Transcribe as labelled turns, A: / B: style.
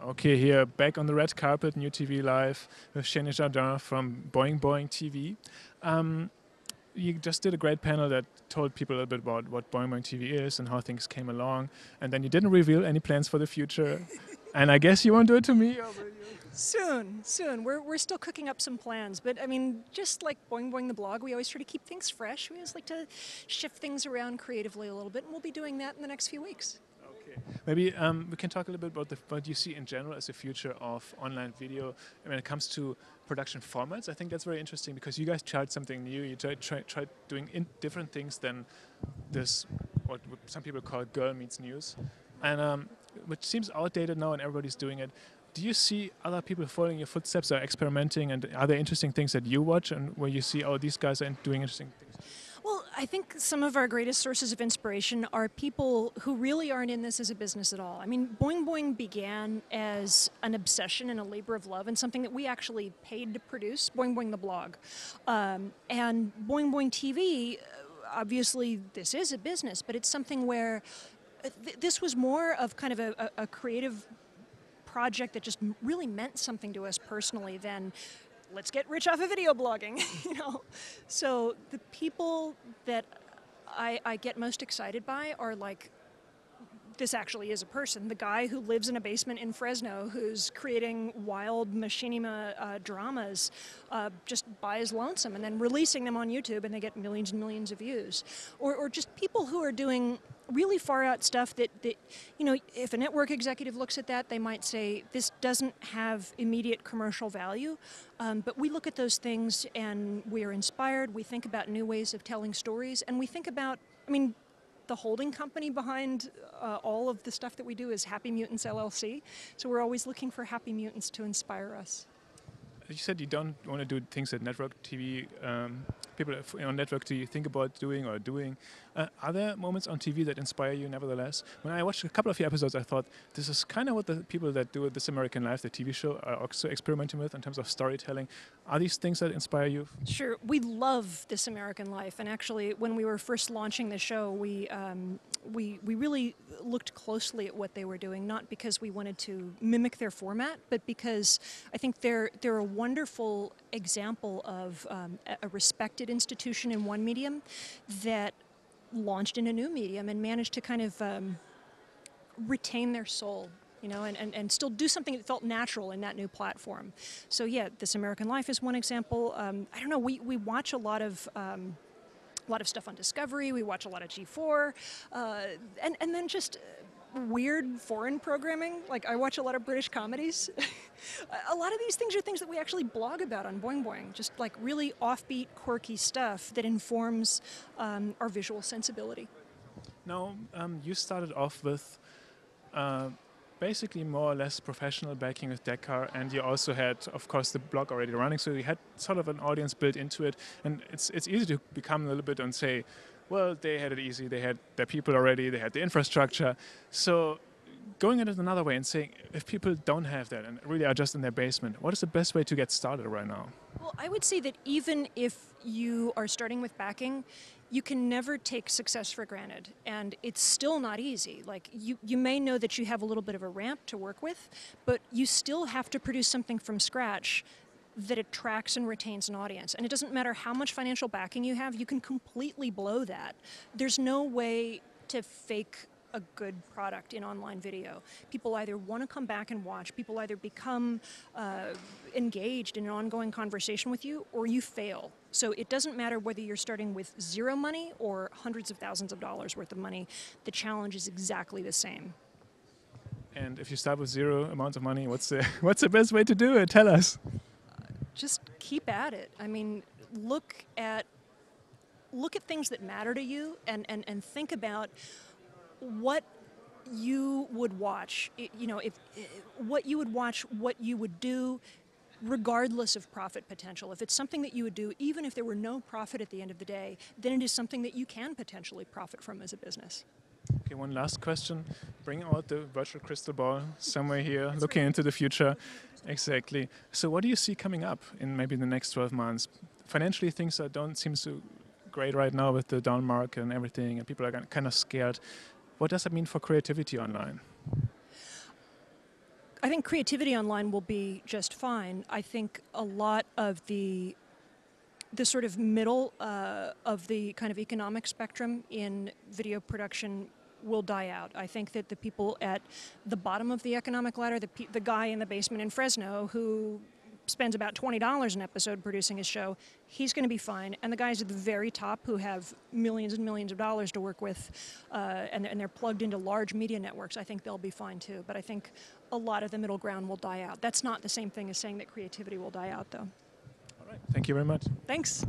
A: Okay, here back on the red carpet, New TV Live with Xeni Jardin from Boing Boing TV. Um, you just did a great panel that told people a little bit about what Boing Boing TV is and how things came along, and then you didn't reveal any plans for the future. And I guess you won't do it to me, or will you?
B: Soon, soon. We're still cooking up some plans, but I mean, just like Boing Boing the blog, we always try to keep things fresh. We always like to shift things around creatively a little bit, and we'll be doing that in the next few weeks.
A: Okay. Maybe we can talk a little bit about what you see in general as the future of online video when it comes to production formats. I think that's very interesting because you guys tried something new. You tried doing different things than this, what some people call girl meets news, and which seems outdated now and everybody's doing it. Do you see other people following your footsteps or experimenting, and are there interesting things that you watch and where you see, oh, these guys are doing interesting things?
B: Well, I think some of our greatest sources of inspiration are people who really aren't in this as a business at all. I mean, Boing Boing began as an obsession and a labor of love and something that we actually paid to produce, Boing Boing the blog. And Boing Boing TV, obviously this is a business, but it's something where this was more of kind of a creative project that just really meant something to us personally than let's get rich off of video blogging, you know. So the people that I get most excited by are like, this actually is a person. The guy who lives in a basement in Fresno who's creating wild machinima dramas just by his lonesome and then releasing them on YouTube and they get millions and millions of views. Or just people who are doing really far out stuff that, you know, if a network executive looks at that, they might say, this doesn't have immediate commercial value. But we look at those things and we are inspired. We think about new ways of telling stories. And we think about, I mean, the holding company behind all of the stuff that we do is Happy Mutants LLC. So we're always looking for happy mutants to inspire us.
A: You said you don't want to do things that network TV people on network TV think about doing or doing. Are there moments on TV that inspire you nevertheless? When I watched a couple of your episodes, I thought this is kind of what the people that do This American Life, the TV show, are also experimenting with in terms of storytelling. Are these things that inspire you?
B: Sure, we love This American Life, and actually, when we were first launching the show, we really looked closely at what they were doing, not because we wanted to mimic their format, but because I think they're a wonderful example of a respected institution in one medium that launched in a new medium and managed to kind of retain their soul, you know, and still do something that felt natural in that new platform. So yeah, This American Life is one example. I don't know, we watch a lot of stuff on Discovery, we watch a lot of G4, and then just weird foreign programming. Like, I watch a lot of British comedies. A lot of these things are things that we actually blog about on Boing Boing, just like really offbeat, quirky stuff that informs our visual sensibility.
A: Now, you started off with basically more or less professional backing with Deckar, and you also had, of course, the blog already running, so you had sort of an audience built into it, and it's easy to become a little bit and say, well, they had it easy, they had their people already, they had the infrastructure. So going at it another way and saying, if people don't have that and really are just in their basement, what is the best way to get started right now?
B: Well, I would say that even if you are starting with backing, you can never take success for granted, and it's still not easy. Like, you may know that you have a little bit of a ramp to work with, but you still have to produce something from scratch that attracts and retains an audience. And it doesn't matter how much financial backing you have, you can completely blow that. There's no way to fake a good product in online video. People either want to come back and watch, people either become engaged in an ongoing conversation with you, or you fail. So it doesn't matter whether you're starting with zero money or hundreds of thousands of dollars worth of money, the challenge is exactly the same.
A: And if you start with zero amounts of money, what's the best way to do it? Tell us.
B: Just keep at it. I mean, look at things that matter to you and think about what you would watch. You know, what you would watch, what you would do, regardless of profit potential. If it's something that you would do, even if there were no profit at the end of the day, then it is something that you can potentially profit from as a business.
A: Okay, one last question. Bring out the virtual crystal ball somewhere here, looking into the future. Exactly. So what do you see coming up in maybe the next 12 months? Financially, things don't seem so great right now with the down market and everything, and people are kind of scared. What does that mean for creativity online?
B: I think creativity online will be just fine. I think a lot of the sort of middle of the kind of economic spectrum in video production will die out. I think that the people at the bottom of the economic ladder, the guy in the basement in Fresno who spends about $20 an episode producing his show, he's going to be fine. And the guys at the very top who have millions and millions of dollars to work with, and they're plugged into large media networks, I think they'll be fine too. But I think a lot of the middle ground will die out. That's not the same thing as saying that creativity will die out, though.
A: All right. Thank you very much.
B: Thanks.